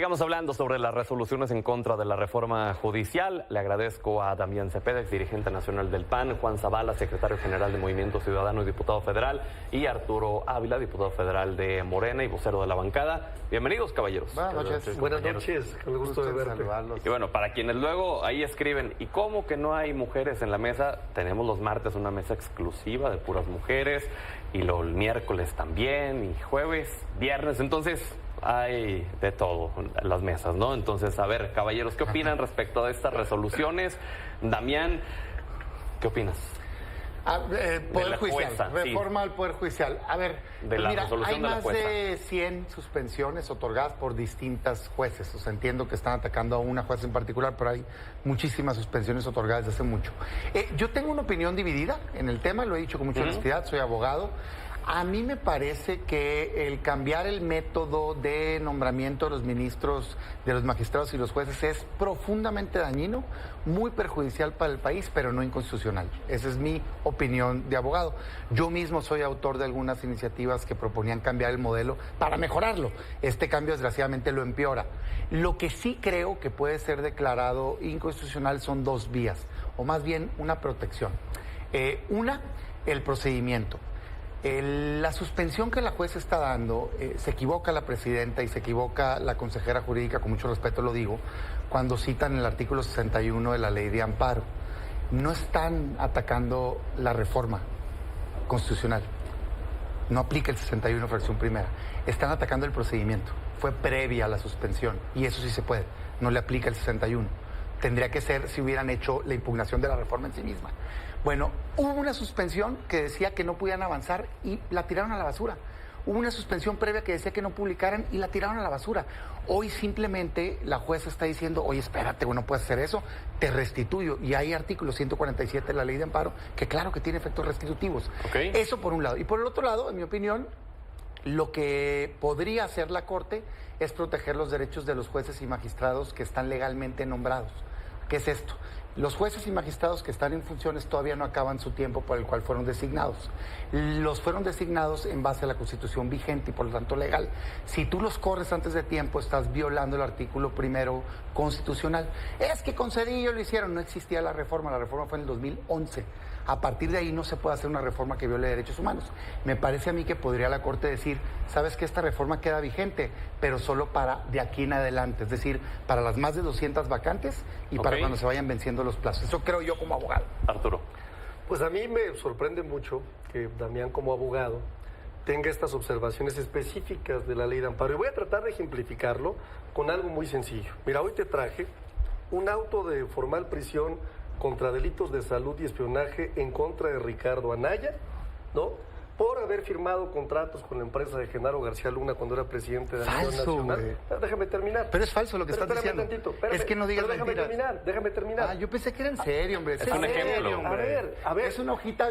Sigamos hablando sobre las resoluciones en contra de la reforma judicial. Le agradezco a Damián Cepeda, dirigente nacional del PAN, Juan Zavala, secretario general de Movimiento Ciudadano y diputado federal, y Arturo Ávila, diputado federal de Morena y vocero de la bancada. Bienvenidos, caballeros. Buenas noches. Buenas noches, con el gusto de verte. Y bueno, para quienes luego ahí escriben, ¿y cómo que no hay mujeres en la mesa? Tenemos los martes una mesa exclusiva de puras mujeres, y los miércoles también, y jueves, viernes, entonces hay de todo en las mesas, ¿no? Entonces, a ver, caballeros, ¿qué opinan respecto a estas resoluciones? Damián, ¿qué opinas? Poder judicial, jueza, reforma al Poder Judicial. A ver, de la mira, resolución hay de la más jueza. de 100 suspensiones otorgadas por distintas jueces. O sea, entiendo que están atacando a una jueza en particular, pero hay muchísimas suspensiones otorgadas desde hace mucho. Yo tengo una opinión dividida en el tema, lo he dicho con mucha honestidad, soy abogado. A mí me parece que el cambiar el método de nombramiento de los ministros, de los magistrados y los jueces es profundamente dañino, muy perjudicial para el país, pero no inconstitucional. Esa es mi opinión de abogado. Yo mismo soy autor de algunas iniciativas que proponían cambiar el modelo para mejorarlo. Este cambio desgraciadamente lo empeora. Lo que sí creo que puede ser declarado inconstitucional son dos vías, o más bien una protección. Una, el procedimiento. La suspensión que la jueza está dando, se equivoca la presidenta y se equivoca la consejera jurídica, con mucho respeto lo digo, cuando citan el artículo 61 de la ley de amparo. No están atacando la reforma constitucional, no aplica el 61 fracción primera, están atacando el procedimiento, fue previa a la suspensión y eso sí se puede, no le aplica el 61. Tendría que ser si hubieran hecho la impugnación de la reforma en sí misma. Bueno, hubo una suspensión que decía que no podían avanzar y la tiraron a la basura. Hubo una suspensión previa que decía que no publicaran y la tiraron a la basura. Hoy simplemente la jueza está diciendo, oye, espérate, no puedes hacer eso, te restituyo. Y hay artículo 147 de la ley de amparo que claro que tiene efectos restitutivos. Okay. Eso por un lado. Y por el otro lado, en mi opinión, lo que podría hacer la Corte es proteger los derechos de los jueces y magistrados que están legalmente nombrados. ¿Qué es esto? Los jueces y magistrados que están en funciones todavía no acaban su tiempo por el cual fueron designados. Los fueron designados en base a la Constitución vigente y por lo tanto legal. Si tú los corres antes de tiempo, estás violando el artículo primero constitucional. Es que con Cedillo lo hicieron, no existía la reforma fue en el 2011. A partir de ahí no se puede hacer una reforma que viole derechos humanos. Me parece a mí que podría la Corte decir, sabes que esta reforma queda vigente, pero solo para de aquí en adelante, es decir, para las más de 200 vacantes y para cuando se vayan venciendo los plazos. Eso creo yo como abogado. Arturo. Pues a mí me sorprende mucho que Damián como abogado tenga estas observaciones específicas de la ley de amparo. Y voy a tratar de ejemplificarlo con algo muy sencillo. Mira, hoy te traje un auto de formal prisión contra delitos de salud y espionaje en contra de Ricardo Anaya, ¿no? Por haber firmado contratos con la empresa de Genaro García Luna cuando era presidente de la Nación Nacional. Déjame terminar. Pero es falso lo que estás diciendo. Tantito, es que no digas mentiras. Déjame terminar. Ah, yo pensé que era en serio, hombre. Es un ejemplo. Hombre. A ver. Es una hojita,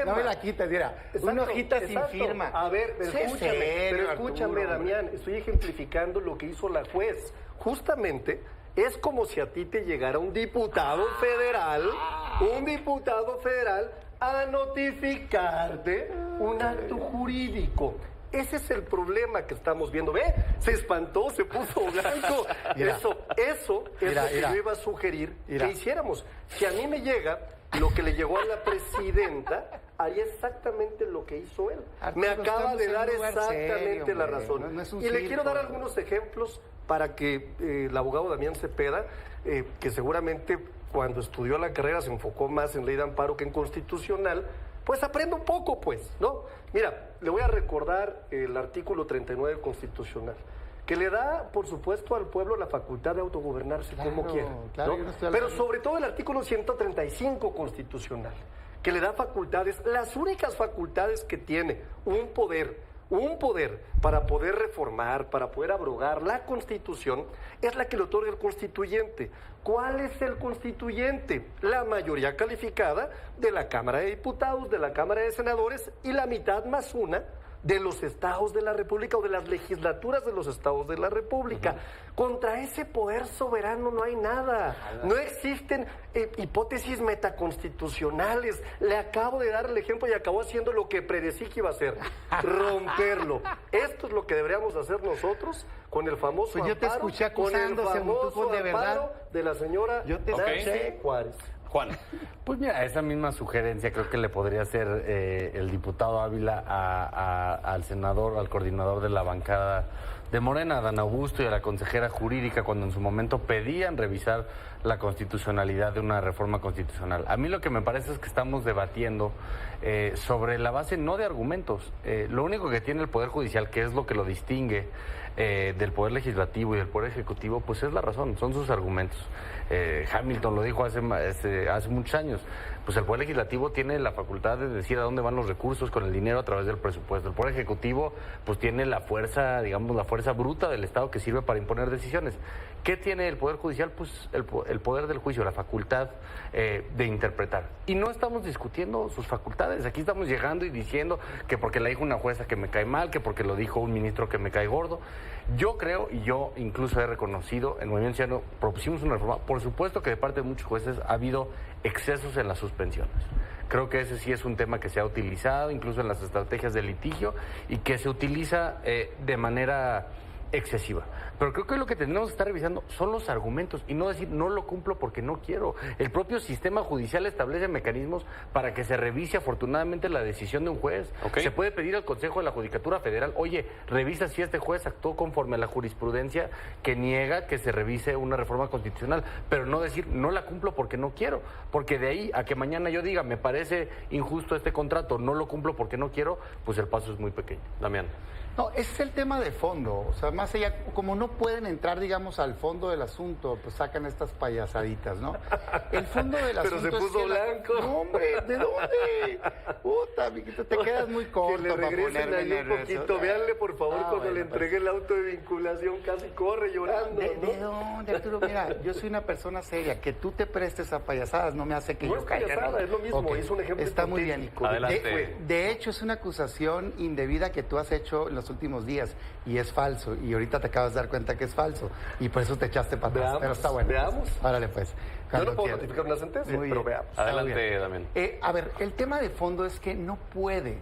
no me la quites, mira. Una hojita sin firma. A ver, escúchame, Arturo, Damián, estoy ejemplificando lo que hizo la juez. Justamente es como si a ti te llegara un diputado federal a notificarte un acto jurídico. Ese es el problema que estamos viendo. ¿Ve? Se espantó, se puso blanco. Eso es lo que yo iba a sugerir que hiciéramos. Si a mí me llega lo que le llegó a la presidenta, haría exactamente lo que hizo él. Me acaba de dar exactamente la razón. Y le quiero dar algunos ejemplos para que el abogado Damián Cepeda, que seguramente cuando estudió la carrera se enfocó más en ley de amparo que en constitucional, pues aprenda un poco, pues, ¿no? Mira, le voy a recordar el artículo 39 constitucional, que le da, por supuesto, al pueblo la facultad de autogobernarse como quiera, ¿no? Pero sobre todo el artículo 135 constitucional, que le da facultades, las únicas facultades que tiene un poder para poder reformar, para poder abrogar la Constitución, es la que le otorga el constituyente. ¿Cuál es el constituyente? La mayoría calificada de la Cámara de Diputados, de la Cámara de Senadores y la mitad más una de los estados de la República o de las legislaturas de los estados de la República. Contra ese poder soberano no hay nada. No existen hipótesis metaconstitucionales. Le acabo de dar el ejemplo y acabó haciendo lo que predecí que iba a hacer, romperlo. Esto es lo que deberíamos hacer nosotros con el famoso pues yo te amparo, escuché con el acusándose, famoso de verdad. amparo de la señora Nancy Juárez. Juan. Pues mira, esa misma sugerencia creo que le podría hacer el diputado Ávila al senador, al coordinador de la bancada de Morena, Adán Augusto, y a la consejera jurídica cuando en su momento pedían revisar la constitucionalidad de una reforma constitucional. A mí lo que me parece es que estamos debatiendo sobre la base no de argumentos. Lo único que tiene el Poder Judicial, que es lo que lo distingue del Poder Legislativo y del Poder Ejecutivo, pues es la razón, son sus argumentos. Hamilton lo dijo hace muchos años, pues el Poder Legislativo tiene la facultad de decir a dónde van los recursos con el dinero a través del presupuesto. El Poder Ejecutivo pues tiene la fuerza, digamos, la fuerza bruta del Estado que sirve para imponer decisiones. ¿Qué tiene el Poder Judicial? Pues el poder del juicio, la facultad de interpretar. Y no estamos discutiendo sus facultades, aquí estamos llegando y diciendo que porque la dijo una jueza que me cae mal, que porque lo dijo un ministro que me cae gordo. Yo creo, y yo incluso he reconocido, en Movimiento Ciudadano propusimos una reforma, por supuesto que de parte de muchos jueces ha habido excesos en las suspensiones. Creo que ese sí es un tema que se ha utilizado, incluso en las estrategias de litigio, y que se utiliza de manera excesiva. Pero creo que lo que tenemos que estar revisando son los argumentos y no decir no lo cumplo porque no quiero. El propio sistema judicial establece mecanismos para que se revise afortunadamente la decisión de un juez. Se puede pedir al Consejo de la Judicatura Federal, oye, revisa si este juez actuó conforme a la jurisprudencia que niega que se revise una reforma constitucional, pero no decir no la cumplo porque no quiero, porque de ahí a que mañana yo diga me parece injusto este contrato, no lo cumplo porque no quiero, pues el paso es muy pequeño. Damián. No, ese es el tema de fondo. O sea, más allá, como no pueden entrar, digamos, al fondo del asunto, pues sacan estas payasaditas, ¿no? El fondo del asunto. Pero se puso blanco. No, hombre, ¿de dónde? Puta, mijito, te quedas muy corto. Que le regresen ahí un poquito. Véanle, por favor, cuando le entregué el auto de vinculación, casi corre llorando. ¿De dónde, Arturo? Mira, yo soy una persona seria. Que tú te prestes a payasadas no me hace que no yo caiga. Payasada, es lo mismo, Okay. es un ejemplo. Está muy bien. Adelante. De hecho, es una acusación indebida que tú has hecho en los últimos días y es falso, y ahorita te acabas de dar cuenta que es falso y por eso te echaste para atrás. Pero está bueno. Veamos. Párale pues. Yo no puedo notificar una sentencia, pero veamos. Adelante, Damián. A ver, el tema de fondo es que no puede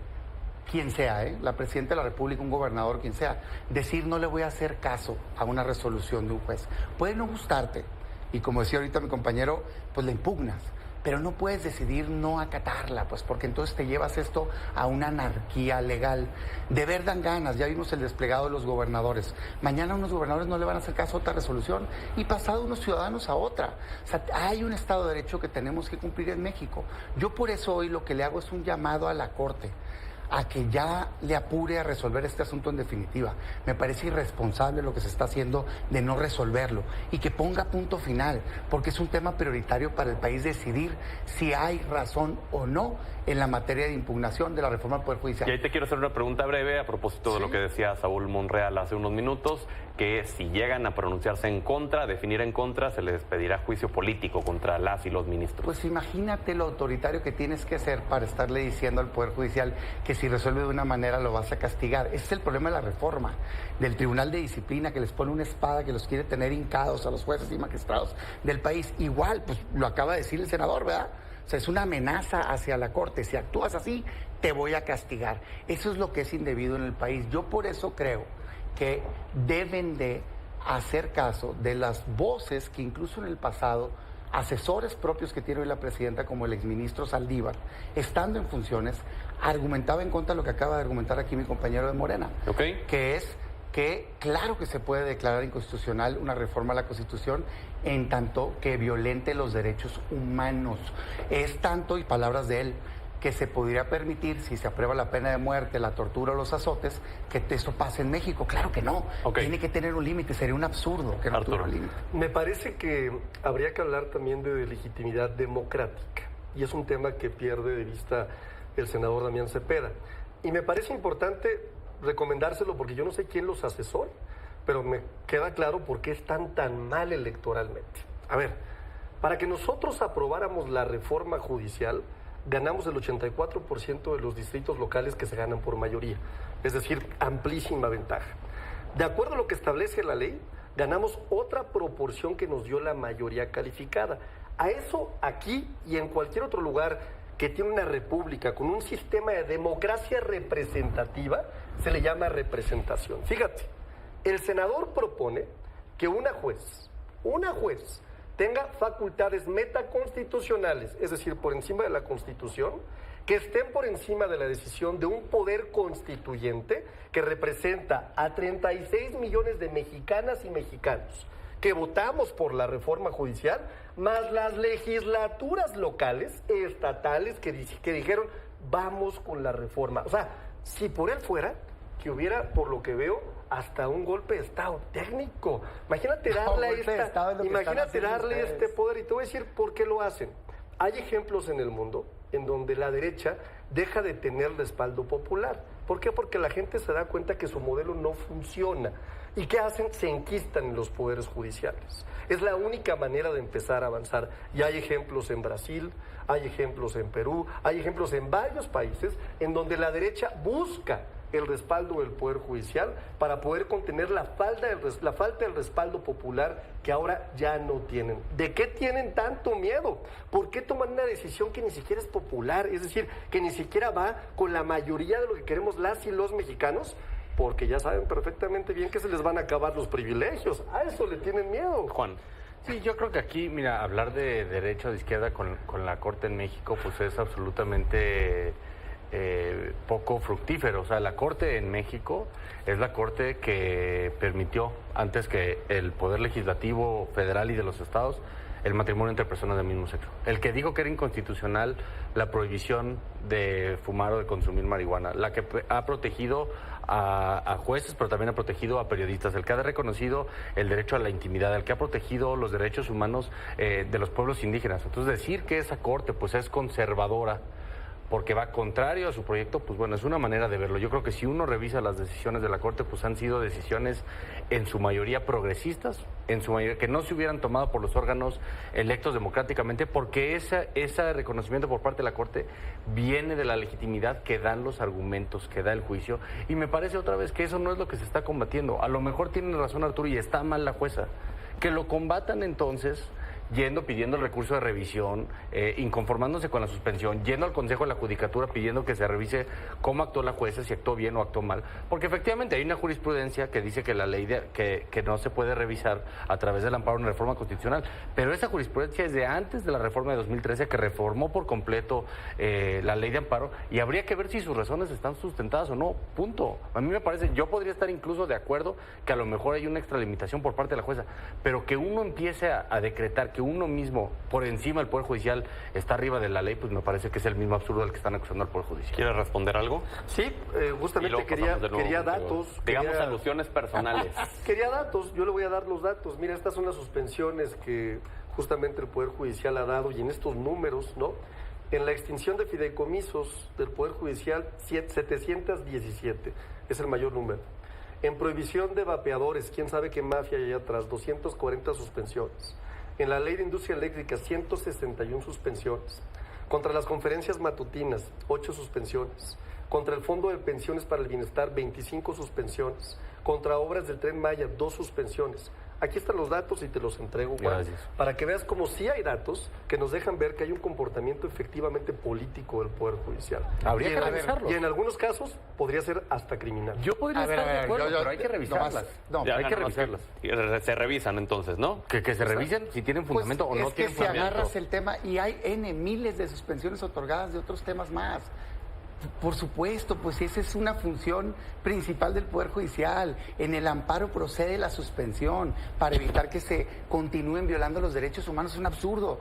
quien sea, la presidenta de la República, un gobernador, quien sea, decir no le voy a hacer caso a una resolución de un juez. Puede no gustarte y como decía ahorita mi compañero, pues le impugnas. Pero no puedes decidir no acatarla, pues porque entonces te llevas esto a una anarquía legal. De ver dan ganas, ya vimos el desplegado de los gobernadores. Mañana unos gobernadores no le van a hacer caso a otra resolución y pasado unos ciudadanos a otra. O sea, hay un Estado de Derecho que tenemos que cumplir en México. Yo por eso hoy lo que le hago es un llamado a la Corte a que ya le apure a resolver este asunto en definitiva. Me parece irresponsable lo que se está haciendo de no resolverlo y que ponga punto final, porque es un tema prioritario para el país decidir si hay razón o no en la materia de impugnación de la reforma del Poder Judicial. Y ahí te quiero hacer una pregunta breve a propósito de lo que decía Saúl Monreal hace unos minutos, que si llegan a pronunciarse en contra, definir en contra, se les pedirá juicio político contra las y los ministros. Pues imagínate lo autoritario que tienes que ser para estarle diciendo al Poder Judicial que si resuelve de una manera lo vas a castigar. Ese es el problema de la reforma, del Tribunal de Disciplina que les pone una espada que los quiere tener hincados a los jueces y magistrados del país. Igual, pues lo acaba de decir el senador, ¿verdad? O sea, es una amenaza hacia la Corte. Si actúas así, te voy a castigar. Eso es lo que es indebido en el país. Yo por eso creo que deben de hacer caso de las voces que incluso en el pasado asesores propios que tiene hoy la presidenta, como el exministro Saldívar, estando en funciones, argumentaba en contra de lo que acaba de argumentar aquí mi compañero de Morena, que es que claro que se puede declarar inconstitucional una reforma a la Constitución en tanto que violente los derechos humanos. Es tanto, y palabras de él, que se podría permitir, si se aprueba la pena de muerte, la tortura o los azotes, que eso pase en México. Claro que no. Tiene que tener un límite. Sería un absurdo que no tuviera un límite. Me parece que habría que hablar también de legitimidad democrática. Y es un tema que pierde de vista el senador Damián Cepeda. Y me parece importante recomendárselo porque yo no sé quién los asesora, pero me queda claro por qué están tan mal electoralmente. A ver, para que nosotros aprobáramos la reforma judicial, ganamos el 84% de los distritos locales que se ganan por mayoría. es decir, amplísima ventaja. De acuerdo a lo que establece la ley, ganamos otra proporción que nos dio la mayoría calificada. A eso, aquí y en cualquier otro lugar que tiene una república con un sistema de democracia representativa, se le llama representación. Fíjate, el senador propone que una juez tenga facultades metaconstitucionales, es decir, por encima de la Constitución, que estén por encima de la decisión de un poder constituyente que representa a 36 millones de mexicanas y mexicanos que votamos por la reforma judicial, más las legislaturas locales, estatales, que dijeron, vamos con la reforma. O sea, si por él fuera, que hubiera, por lo que veo, hasta un golpe de Estado técnico. Imagínate darle este poder. Y te voy a decir por qué lo hacen. Hay ejemplos en el mundo en donde la derecha deja de tener respaldo popular. ¿Por qué? Porque la gente se da cuenta que su modelo no funciona. ¿Y qué hacen? Se enquistan en los poderes judiciales. Es la única manera de empezar a avanzar. Y hay ejemplos en Brasil, hay ejemplos en Perú, hay ejemplos en varios países en donde la derecha busca el respaldo del Poder Judicial para poder contener la falta del respaldo popular que ahora ya no tienen. ¿De qué tienen tanto miedo? ¿Por qué toman una decisión que ni siquiera es popular? Es decir, que ni siquiera va con la mayoría de lo que queremos las y los mexicanos, porque ya saben perfectamente bien que se les van a acabar los privilegios. A eso le tienen miedo. Juan. Sí, yo creo que aquí, mira, hablar de derecha o de izquierda con la Corte en México, pues es absolutamente poco fructífero. O sea, la Corte en México es la Corte que permitió, antes que el Poder Legislativo Federal y de los estados, el matrimonio entre personas del mismo sexo. El que dijo que era inconstitucional la prohibición de fumar o de consumir marihuana, la que ha protegido a jueces, pero también ha protegido a periodistas, el que ha reconocido el derecho a la intimidad, el que ha protegido los derechos humanos de los pueblos indígenas. Entonces, decir que esa Corte pues es conservadora porque va contrario a su proyecto, pues bueno, es una manera de verlo. Yo creo que si uno revisa las decisiones de la Corte, pues han sido decisiones en su mayoría progresistas, en su mayoría que no se hubieran tomado por los órganos electos democráticamente, porque ese reconocimiento por parte de la Corte viene de la legitimidad que dan los argumentos, que da el juicio, y me parece otra vez que eso no es lo que se está combatiendo. A lo mejor tiene razón Arturo y está mal la jueza. Que lo combatan entonces pidiendo el recurso de revisión, inconformándose con la suspensión, yendo al Consejo de la Judicatura pidiendo que se revise cómo actuó la jueza, si actuó bien o actuó mal, porque efectivamente hay una jurisprudencia que dice que la ley que no se puede revisar a través del amparo en reforma constitucional, pero esa jurisprudencia es de antes de la reforma de 2013 que reformó por completo la ley de amparo, y habría que ver si sus razones están sustentadas o no, punto. A mí me parece, yo podría estar incluso de acuerdo que a lo mejor hay una extralimitación por parte de la jueza, pero que uno empiece a decretar que uno mismo, por encima del Poder Judicial, está arriba de la ley, pues me parece que es el mismo absurdo al que están acusando al Poder Judicial. ¿Quieres responder algo? Sí, justamente quería datos. Digamos alusiones personales. Quería datos, yo le voy a dar los datos. Mira, estas son las suspensiones que justamente el Poder Judicial ha dado, y en estos números, ¿no? En la extinción de fideicomisos del Poder Judicial, 717, es el mayor número. En prohibición de vapeadores, quién sabe qué mafia hay atrás, 240 suspensiones. En la ley de industria eléctrica, 161 suspensiones. Contra las conferencias matutinas, 8 suspensiones. Contra el Fondo de Pensiones para el Bienestar, 25 suspensiones. Contra obras del Tren Maya, 2 suspensiones. Aquí están los datos y te los entrego, Juan, gracias, para que veas como sí hay datos que nos dejan ver que hay un comportamiento efectivamente político del Poder Judicial. Habría que revisarlo. Y en algunos casos podría ser hasta criminal. Yo podría estar de acuerdo, pero hay que revisarlas. Hay que revisarlas. Se revisan entonces, ¿no? Que se revisen si tienen fundamento o no tienen fundamento. Es que si agarras el tema, y hay miles de suspensiones otorgadas de otros temas más. Por supuesto, pues esa es una función principal del Poder Judicial. En el amparo procede la suspensión para evitar que se continúen violando los derechos humanos. Es un absurdo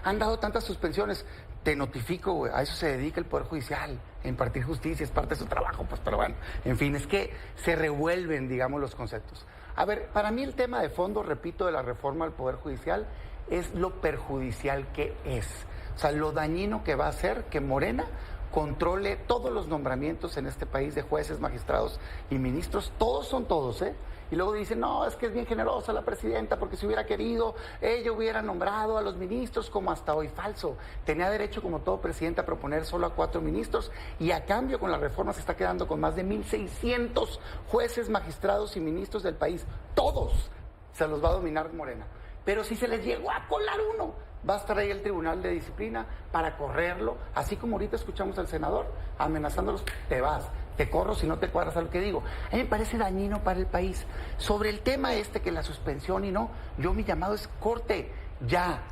han dado tantas suspensiones. Te notifico, güey, a eso se dedica el Poder Judicial, a impartir justicia, es parte de su trabajo, pues, pero bueno, en fin, es que se revuelven, digamos, los conceptos. A ver, para mí el tema de fondo, repito, de la reforma al Poder Judicial es lo perjudicial que es. O sea, lo dañino que va a ser que Morena controle todos los nombramientos en este país de jueces, magistrados y ministros. Todos son todos, ¿eh? Y luego dicen, no, es que es bien generosa la presidenta porque si hubiera querido, ella hubiera nombrado a los ministros como hasta hoy. Falso. Tenía derecho, como todo presidente, a proponer solo a 4 ministros y a cambio con la reforma se está quedando con más de 1,600 jueces, magistrados y ministros del país. Todos se los va a dominar Morena. Pero si se les llegó a colar uno, va a estar ahí el Tribunal de Disciplina para correrlo, así como ahorita escuchamos al senador amenazándolos, te vas, te corro si no te cuadras a lo que digo. A mí me parece dañino para el país. Sobre el tema que la suspensión y no, yo mi llamado es corte, ya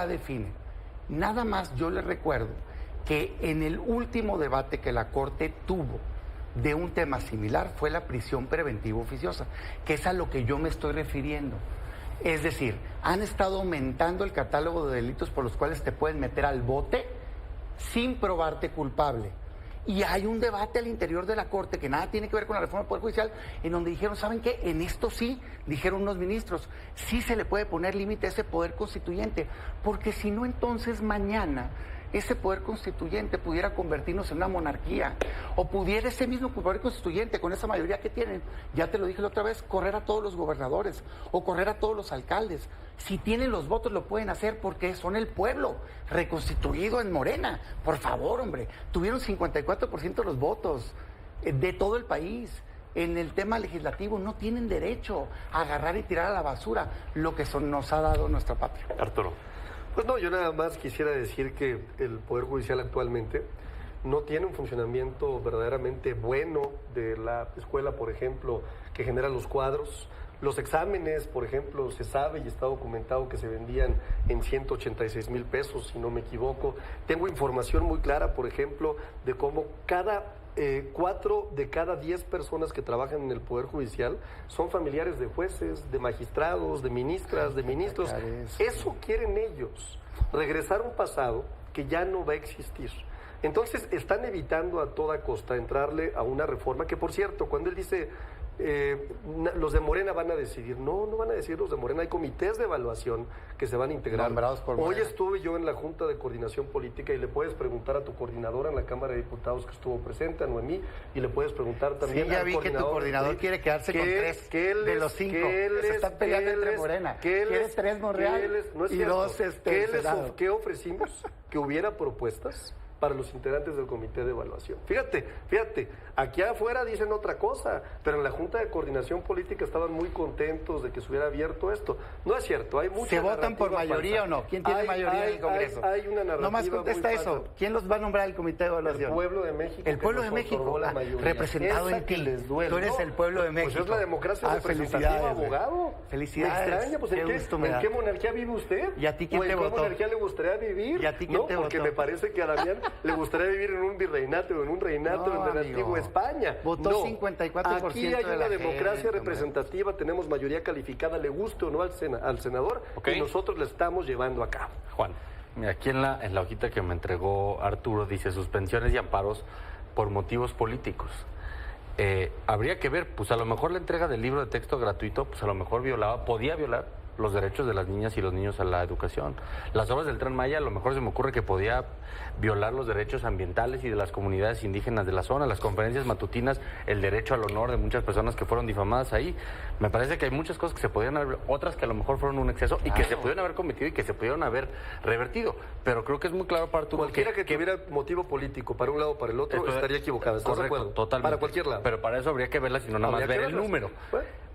define. Nada más yo les recuerdo que en el último debate que la Corte tuvo de un tema similar fue la prisión preventiva oficiosa, que es a lo que yo me estoy refiriendo. Es decir, han estado aumentando el catálogo de delitos por los cuales te pueden meter al bote sin probarte culpable. Y hay un debate al interior de la Corte que nada tiene que ver con la reforma del Poder Judicial, en donde dijeron, ¿saben qué? En esto sí, dijeron unos ministros, sí se le puede poner límite a ese poder constituyente, porque si no, entonces mañana ese poder constituyente pudiera convertirnos en una monarquía, o pudiera ese mismo poder constituyente, con esa mayoría que tienen, ya te lo dije la otra vez, correr a todos los gobernadores, o correr a todos los alcaldes. Si tienen los votos lo pueden hacer porque son el pueblo, reconstituido en Morena. Por favor, hombre, tuvieron 54% de los votos de todo el país. En el tema legislativo no tienen derecho a agarrar y tirar a la basura lo que nos ha dado nuestra patria. Arturo. Pues no, yo nada más quisiera decir que el Poder Judicial actualmente no tiene un funcionamiento verdaderamente bueno de la escuela, por ejemplo, que genera los cuadros. Los exámenes, por ejemplo, se sabe y está documentado que se vendían en 186,000 pesos, si no me equivoco. Tengo información muy clara, por ejemplo, de cómo 4 de cada 10 personas que trabajan en el Poder Judicial son familiares de jueces, de magistrados, de ministras, de ministros. Eso quieren ellos, regresar a un pasado que ya no va a existir. Entonces están evitando a toda costa entrarle a una reforma que, por cierto, cuando él dice los de Morena van a decidir, no van a decidir los de Morena, hay comités de evaluación que se van a integrar. Hoy estuve yo en la Junta de Coordinación Política y le puedes preguntar a tu coordinadora en la Cámara de Diputados que estuvo presente, a Noemí, y le puedes preguntar también sí, ya vi que tu coordinador quiere quedarse con 3 de los 5. Se están peleando entre Morena. Quiere 3 Monreal y 2 ¿Qué ofrecimos? Que hubiera propuestas para los integrantes del comité de evaluación. Fíjate, aquí afuera dicen otra cosa, pero en la Junta de Coordinación Política estaban muy contentos de que se hubiera abierto esto. No es cierto, hay mucha ¿Se votan por mayoría falsa. o no? ¿Quién tiene mayoría en el Congreso? Hay una narrativa. Nomás contesta eso. Falsa. ¿Quién los va a nombrar al comité de evaluación? El pueblo de México. El pueblo de México, representado en ti. Tú eres el pueblo de México. Pues es la democracia representativa, abogado. Felicidades. Me extraña, pues ¿en qué monarquía vive usted? ¿Y a ti quién te votó? ¿En qué monarquía le gustaría vivir? ¿Y a ti quién te votó? Porque me parece que a Damián le gustaría vivir en un virreinato o en un reinato en la antigua España. Votó 54% Aquí hay una democracia gente, representativa, tenemos mayoría calificada, le guste o no al senador, y nosotros la estamos llevando a cabo. Juan. Mira, aquí en la hojita que me entregó Arturo dice suspensiones y amparos por motivos políticos. Habría que ver, pues a lo mejor la entrega del libro de texto gratuito, pues a lo mejor podía violar los derechos de las niñas y los niños a la educación. Las obras del Tren Maya, a lo mejor se me ocurre que podía violar los derechos ambientales y de las comunidades indígenas de la zona, las conferencias matutinas, el derecho al honor de muchas personas que fueron difamadas ahí. Me parece que hay muchas cosas que se podían haber, otras que a lo mejor fueron un exceso y que se pudieron haber cometido y que se pudieron haber revertido. Pero creo que es muy claro para Arturo cualquiera que tuviera motivo político para un lado o para el otro estaría equivocado. ¿Estás de acuerdo? Totalmente. Para cualquier lado. Pero para eso habría que verla, sino nada más ver el número.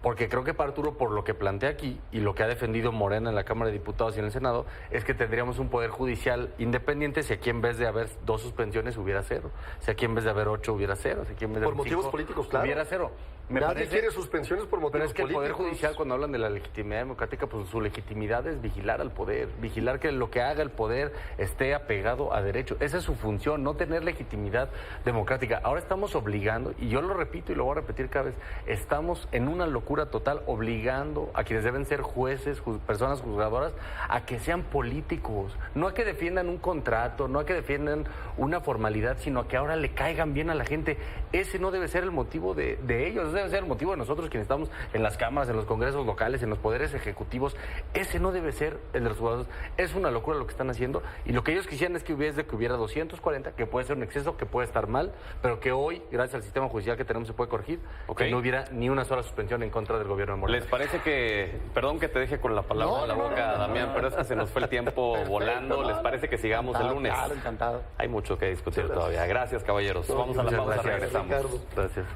Porque creo que para Arturo, por lo que plantea aquí y lo que ha defendido Morena en la Cámara de Diputados y en el Senado, es que tendríamos un poder judicial independiente si aquí en vez de haber 2 suspensiones hubiera 0, si aquí en vez de haber 8 hubiera 0, si aquí en vez de por motivos políticos, claro, hubiera 0. Nadie quiere suspensiones por motivos políticos. Pero es que el Poder Judicial, cuando hablan de la legitimidad democrática, pues su legitimidad es vigilar al poder, vigilar que lo que haga el poder esté apegado a derecho. Esa es su función, no tener legitimidad democrática. Ahora estamos obligando, y yo lo repito y lo voy a repetir cada vez, estamos en una locura total obligando a quienes deben ser jueces, personas juzgadoras, a que sean políticos. No a que defiendan un contrato, no a que defiendan una formalidad, sino a que ahora le caigan bien a la gente. Ese no debe ser el motivo de ellos. debe ser el motivo de nosotros quienes estamos en las cámaras, en los congresos locales, en los poderes ejecutivos. Ese no debe ser el de los jugadores. Es una locura lo que están haciendo y lo que ellos quisieran es que hubiera 240, que puede ser un exceso, que puede estar mal, pero que hoy, gracias al sistema judicial que tenemos, se puede corregir, que no hubiera ni una sola suspensión en contra del gobierno de Morena. ¿Les parece que, perdón que te deje con la palabra en la boca, Damián, pero es que se nos fue el tiempo volando? ¿Les parece que sigamos el lunes? Claro, encantado. Hay mucho que discutir todavía. Gracias, caballeros. Vamos a la pausa, regresamos. Gracias.